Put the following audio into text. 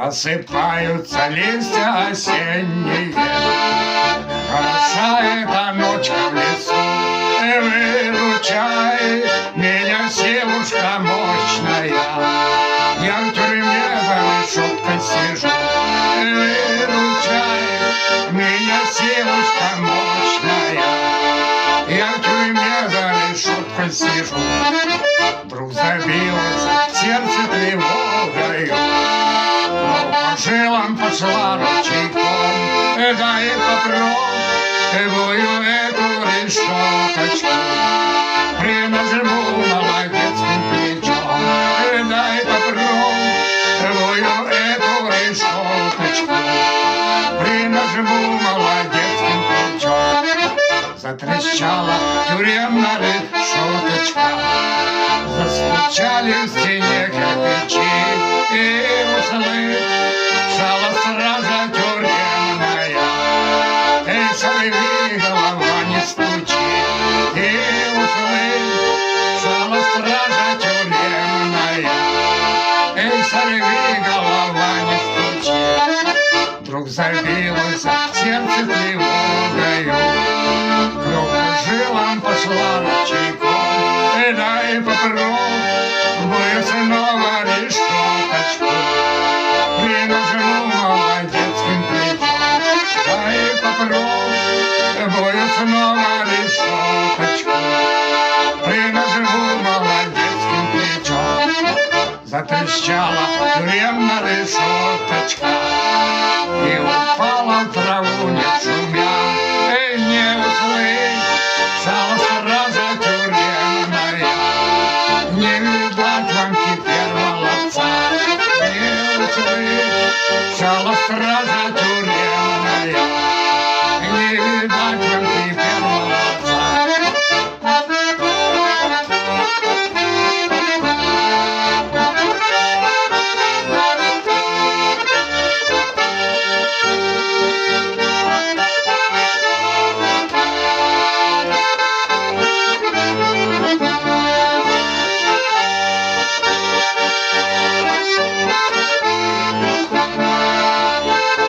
Осыпаются листья осенние, хороша эта ночка в лесу. Выручай меня, силушка мощная, я в тюрьме за решеткой сижу. Выручай меня, силушка мощная, я в тюрьме за решеткой сижу. Вдруг забилось сердце тревогою, по жилам пошла ручейком. Дай попробую эту решеточку, принажму молодецким плечом. Дай попробую эту решеточку, принажму молодецким плечом. Затрещала тюремная решеточка, застучали в стене кирпичи, и услышала стража тюремная: эй, сорви, голова не стучи. И услышала стража тюремная: эй, сорви, голова не стучи. Вдруг забилось сердце тревогою, кровь по жилам пошла ручейком. Дай попробую снова решеточку, принажму молодецким плечом. Дай попробую снова решеточку, принажму молодецким плечом. Затрещала тюремная решеточка и упала в траву, не шумя. Не услышала стража тюремная: не видать вам теперь молодца. Не услышала стража тюремная: